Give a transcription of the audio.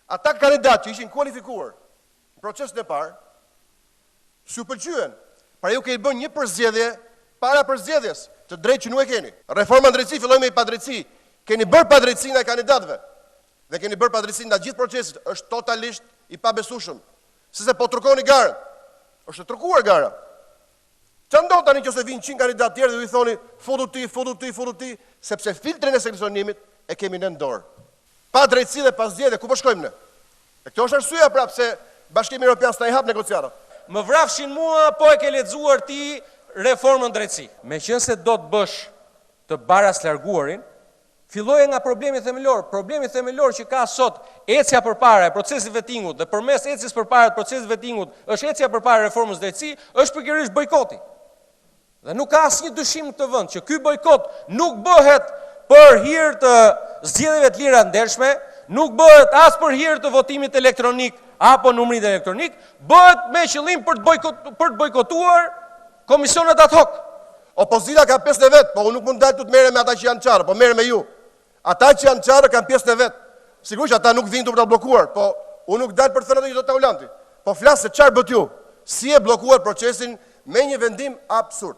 ata kandidat që ishin kualifikuar në procesin e parë, s'ju pëlqyen. Pra ju keni bën një përzgjedhje para përzgjedhjes, të drejtë që nuk e keni. Reforma drejtësi filloi me padrejtësi. Keni bërë padrejtësinë e kandidatëve dhe keni bërë padrejtësinë nga gjithë procesi, është totalisht i pabesueshëm. Se po trokoni garën. Është trokuar gara. Çfarë ndodh tani nëse vinë 100 kandidatë tjerë dhe ju i thoni futu ti, sepse filtrin e seleksionimit e kemi në dorë. Pa drejtësi dhe pas zgjedhje ku po shkojmë ne? E kjo është arsyeja prapë se Bashkimi Evropian s'na i hap negociatat. Më vrafshin mua, po e ke lexuar ti reformën drejtësi. Meqense do të bësh të baras larguarin, filloje nga problemi themelor. Problemi themelor që ka sot ecja përpara e procesit vettingut dhe përmes ecjes përpara të procesit vettingut është ecja përpara reformës drejtësi, është pikërisht bojkoti. Dhe nuk ka asnjë dyshim në këtë vend që ky bojkot nuk bëhet për hir të zgjedhjeve të lira ndershme, nuk bëhet as për hir të votimit elektronik apo numrit elektronik, bëhet me qëllim për të bojkotuar komisionet ad hoc. Opozita ka pjesën e vet, po unë nuk mund dalë të merrem me ata që janë çarë, po merrem me ju. Ata që janë çarë kanë pjesën e vet. Sigurisht ata nuk vinë për ta bllokuar, po unë nuk dal për të thënë që do ta ulanti. Po flas se çfarë bët ju? Si e bllokuar procesin me një vendim absurd.